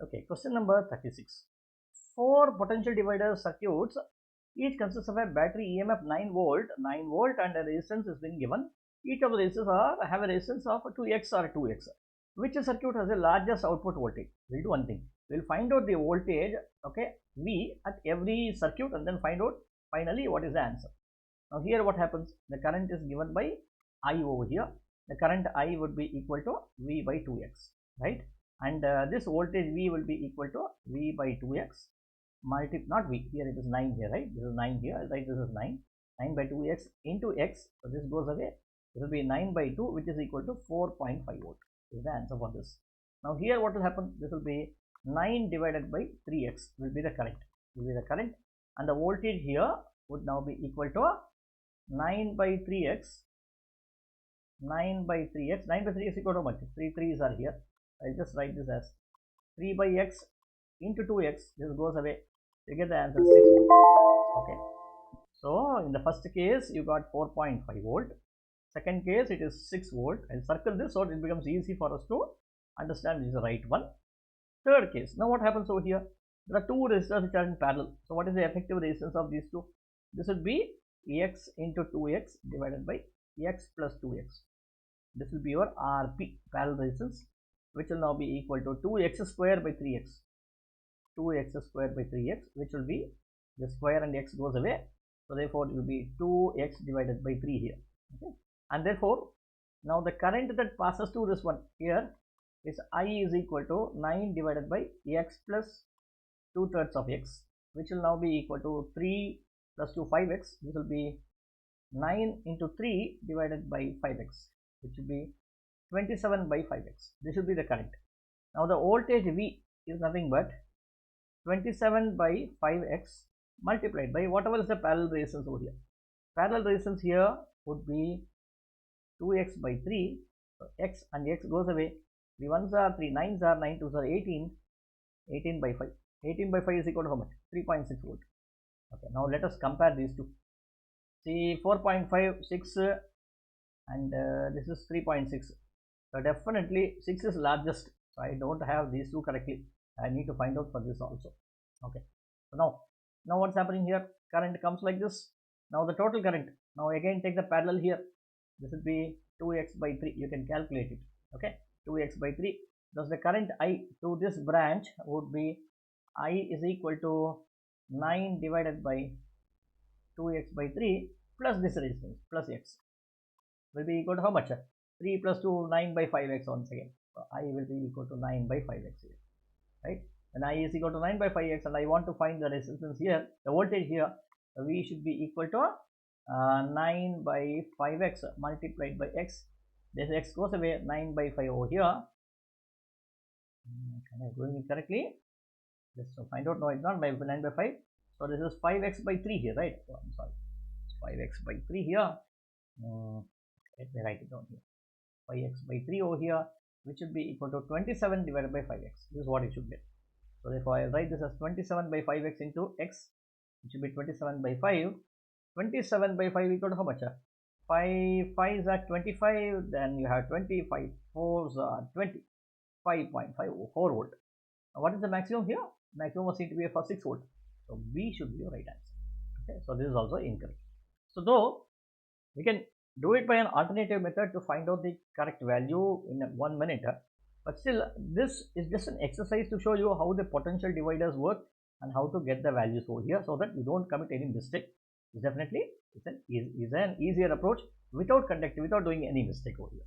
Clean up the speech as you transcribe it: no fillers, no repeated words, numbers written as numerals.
Okay, question number 36. Four potential divider circuits, each consists of a battery EMF 9 volt and a resistance is being given. Each of the resistors have a resistance of 2x or 2x. Which circuit has the largest output voltage? We'll do one thing. We'll find out the voltage, okay, V at every circuit and then find out finally what is the answer. Now here what happens? The current is given by I over here. The current I would be equal to V by 2x, right? And this voltage V will be equal to V by 2x not V, here it is 9 here, right? This is 9 here, right? This is 9 by 2x into x, so this goes away. This will be 9 by 2, which is equal to 4.5 volt is the answer for this. Now here what will happen? This will be 9 divided by 3x will be the current, and the voltage here would now be equal to 9 by 3x. 9 by 3x equal to how much? 3 3's are here. I'll just write this as 3 by x into 2x. This goes away. You get the answer 6 volt. Okay. So in the first case you got 4.5 volt. Second case it is 6 volt. I'll circle this so it becomes easy for us to understand which is the right one. Third case. Now what happens over here? There are two resistors which are in parallel. So what is the effective resistance of these two? This would be x into 2x divided by x plus 2x. This will be your RP, parallel resistance, which will now be equal to 2x square by 3x. 2x square by 3x, which will be the square and x goes away. So therefore it will be 2x divided by 3 here. Okay. And therefore now the current that passes to this one here is I is equal to 9 divided by x plus 2/3 of x, which will now be equal to 3 plus 2 5x. This will be 9 into 3 divided by 5x, which will be 27 by 5x. This should be the current. Now the voltage V is nothing but 27 by 5x multiplied by whatever is the parallel resistance over here. Parallel resistance here would be 2x by 3. So x and x goes away. 3 1s are 3, 9s are 9, 2s are 18. 18 by 5. 18 by 5 is equal to how much? 3.6 volt. Okay, now let us compare these two. See, 4.5, 6 and this is 3.6. So definitely 6 is largest. So I don't have these two correctly. I need to find out for this also. Okay. So now what's happening here? Current comes like this. Now the total current. Now again take the parallel here. This will be 2x by 3. You can calculate it. Okay. 2x by 3. Thus the current I to this branch would be I is equal to 9 divided by 2x by 3 plus this resistance plus x will be equal to how much? 3 plus 2, 9 by 5x once again. So I will be equal to 9 by 5x here, right? And I is equal to 9 by 5x and I want to find the resistance here, the voltage here. So V should be equal to 9 by 5x multiplied by x. This x goes away, 9 by 5 over here. Am I doing it correctly? Just to find out. No, it's not by 9 by 5. So this is 5x by 3 here, right? So I'm sorry, 5x by 3 here. Let me write it down here. 5x by 3 over here, which should be equal to 27 divided by 5x. This is what it should be. So therefore I write this as 27 by 5x into x, which should be 27 by 5. 27 by 5 equal to how much? 5 5s are 25, then you have 25 4s are 20. 5.54 volt. Now what is the maximum here? Maximum was seen to be for 6 volt. So B should be your right answer. Okay, so this is also incorrect. So though we can do it by an alternative method to find out the correct value in 1 minute, but still this is just an exercise to show you how the potential dividers work and how to get the values over here so that you don't commit any mistake. It's definitely an easier approach without doing any mistake over here.